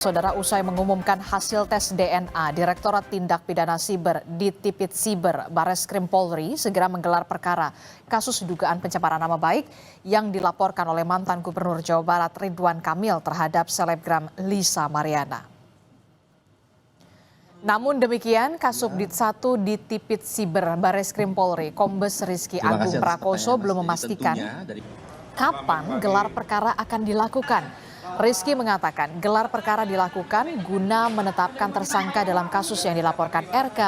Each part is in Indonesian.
Saudara, usai mengumumkan hasil tes DNA, Direktorat Tindak Pidana Siber Ditipit Siber Bareskrim Polri segera menggelar perkara kasus dugaan pencemaran nama baik yang dilaporkan oleh mantan Gubernur Jawa Barat Ridwan Kamil terhadap selebgram Lisa Mariana. Namun demikian, Kasubdit 1 Ditipit Siber Bareskrim Polri, Kombes Rizky Agung Prakoso belum memastikan kapan gelar perkara akan dilakukan. Rizky mengatakan gelar perkara dilakukan guna menetapkan tersangka dalam kasus yang dilaporkan RK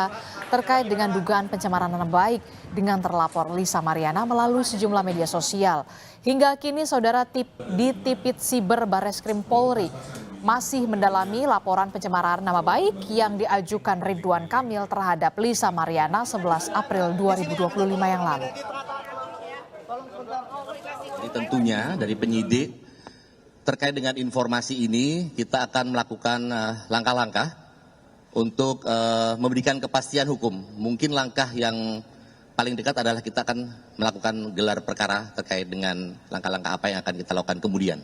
terkait dengan dugaan pencemaran nama baik dengan terlapor Lisa Mariana melalui sejumlah media sosial. Hingga kini saudara Ditipit Siber Bareskrim Polri masih mendalami laporan pencemaran nama baik yang diajukan Ridwan Kamil terhadap Lisa Mariana 11 April 2025 yang lalu. Jadi tentunya dari penyidik terkait dengan informasi ini kita akan melakukan langkah-langkah untuk memberikan kepastian hukum. Mungkin langkah yang paling dekat adalah kita akan melakukan gelar perkara terkait dengan langkah-langkah apa yang akan kita lakukan kemudian.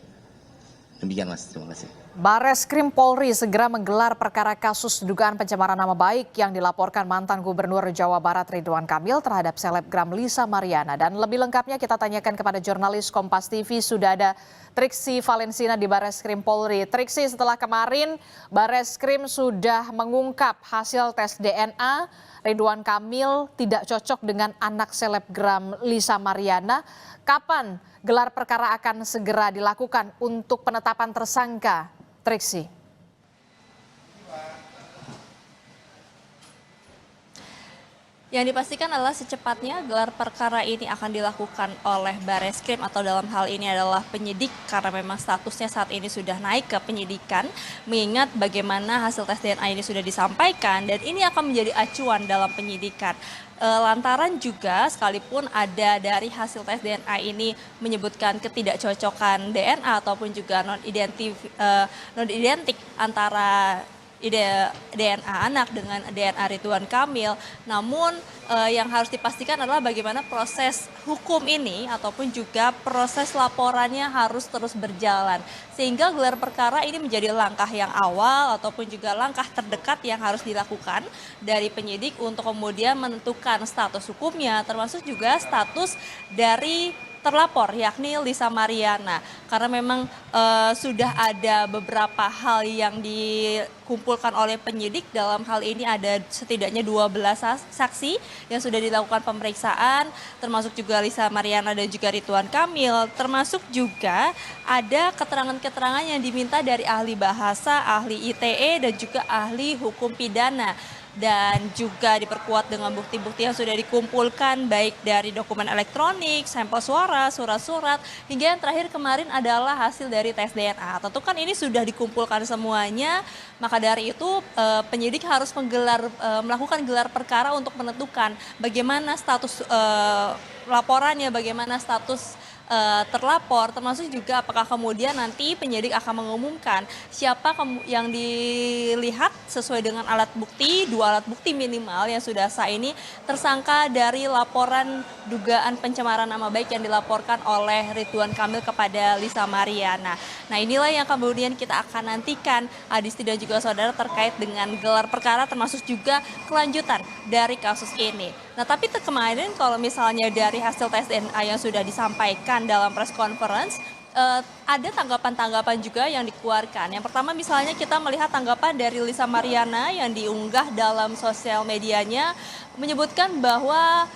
Demikian Mas, terima kasih. Bareskrim Polri segera menggelar perkara kasus dugaan pencemaran nama baik yang dilaporkan mantan Gubernur Jawa Barat Ridwan Kamil terhadap selebgram Lisa Mariana. Dan lebih lengkapnya kita tanyakan kepada jurnalis Kompas TV, sudah ada Triksi Valensina di Bareskrim Polri. Triksi, setelah kemarin Bareskrim sudah mengungkap hasil tes DNA, Ridwan Kamil tidak cocok dengan anak selebgram Lisa Mariana. Kapan gelar perkara akan segera dilakukan untuk penetapan tersangka, Triksi? Yang dipastikan adalah secepatnya gelar perkara ini akan dilakukan oleh Bareskrim atau dalam hal ini adalah penyidik karena memang statusnya saat ini sudah naik ke penyidikan, mengingat bagaimana hasil tes DNA ini sudah disampaikan dan ini akan menjadi acuan dalam penyidikan. Lantaran juga sekalipun ada dari hasil tes DNA ini menyebutkan ketidakcocokan DNA ataupun juga non-identik antara DNA anak dengan DNA Ridwan Kamil. Namun yang harus dipastikan adalah bagaimana proses hukum ini ataupun juga proses laporannya harus terus berjalan. Sehingga gelar perkara ini menjadi langkah yang awal ataupun juga langkah terdekat yang harus dilakukan dari penyidik untuk kemudian menentukan status hukumnya termasuk juga status dari terlapor yakni Lisa Mariana, karena memang sudah ada beberapa hal yang dikumpulkan oleh penyidik. Dalam hal ini ada setidaknya 12 saksi yang sudah dilakukan pemeriksaan, termasuk juga Lisa Mariana dan juga Ridwan Kamil, termasuk juga ada keterangan-keterangan yang diminta dari ahli bahasa, ahli ITE dan juga ahli hukum pidana. Dan juga diperkuat dengan bukti-bukti yang sudah dikumpulkan baik dari dokumen elektronik, sampel suara, surat-surat, hingga yang terakhir kemarin adalah hasil dari tes DNA. Tentu kan ini sudah dikumpulkan semuanya, maka dari itu penyidik harus melakukan gelar perkara untuk menentukan bagaimana status laporannya, bagaimana status terlapor, termasuk juga apakah kemudian nanti penyidik akan mengumumkan siapa yang dilihat sesuai dengan alat bukti, 2 alat bukti minimal yang sudah sah ini tersangka dari laporan dugaan pencemaran nama baik yang dilaporkan oleh Ridwan Kamil kepada Lisa Mariana. Nah, inilah yang kemudian kita akan nantikan Adisti dan juga saudara terkait dengan gelar perkara termasuk juga kelanjutan dari kasus ini. Nah, tapi kemarin kalau misalnya dari hasil tes DNA yang sudah disampaikan dalam press conference, ada tanggapan-tanggapan juga yang dikeluarkan. Yang pertama misalnya kita melihat tanggapan dari Lisa Mariana yang diunggah dalam sosial medianya menyebutkan bahwa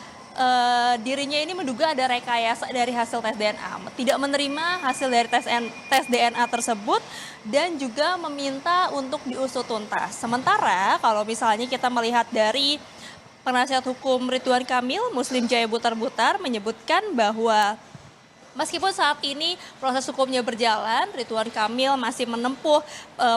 dirinya ini menduga ada rekayasa dari hasil tes DNA, tidak menerima hasil dari tes DNA tersebut dan juga meminta untuk diusut tuntas. Sementara kalau misalnya kita melihat dari penasihat hukum Ridwan Kamil, Muslim Jaya Butar-Butar, menyebutkan bahwa meskipun saat ini proses hukumnya berjalan, Ridwan Kamil masih menempuh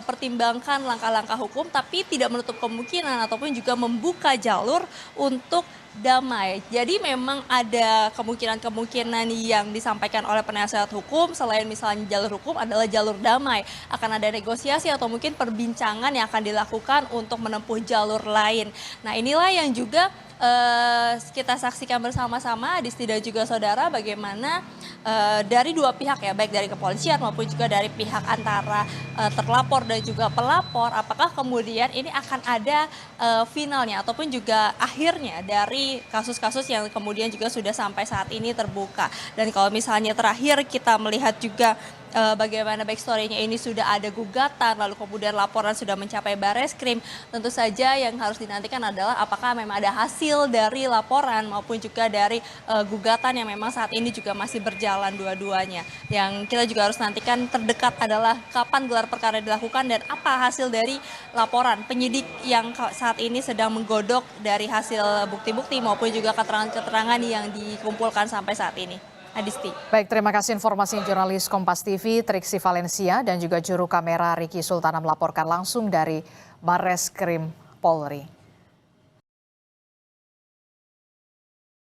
pertimbangkan langkah-langkah hukum, tapi tidak menutup kemungkinan ataupun juga membuka jalur untuk damai. Jadi memang ada kemungkinan-kemungkinan yang disampaikan oleh penasehat hukum selain misalnya jalur hukum adalah jalur damai. Akan ada negosiasi atau mungkin perbincangan yang akan dilakukan untuk menempuh jalur lain. Nah inilah yang juga kita saksikan bersama-sama Adisti dan juga saudara bagaimana dari dua pihak ya, baik dari kepolisian maupun juga dari pihak antara terlapor dan juga pelapor, apakah kemudian ini akan ada finalnya ataupun juga akhirnya dari kasus-kasus yang kemudian juga sudah sampai saat ini terbuka. Dan kalau misalnya terakhir kita melihat juga bagaimana backstory-nya ini sudah ada gugatan, lalu kemudian laporan sudah mencapai Bareskrim, tentu saja yang harus dinantikan adalah apakah memang ada hasil dari laporan maupun juga dari gugatan yang memang saat ini juga masih berjalan dua-duanya. Yang kita juga harus nantikan terdekat adalah kapan gelar perkara dilakukan dan apa hasil dari laporan penyidik yang saat ini sedang menggodok dari hasil bukti-bukti maupun juga keterangan-keterangan yang dikumpulkan sampai saat ini. Adisti. Baik, terima kasih informasi jurnalis Kompas TV Triksi Valencia dan juga juru kamera Riki Sultana melaporkan langsung dari Bareskrim Polri.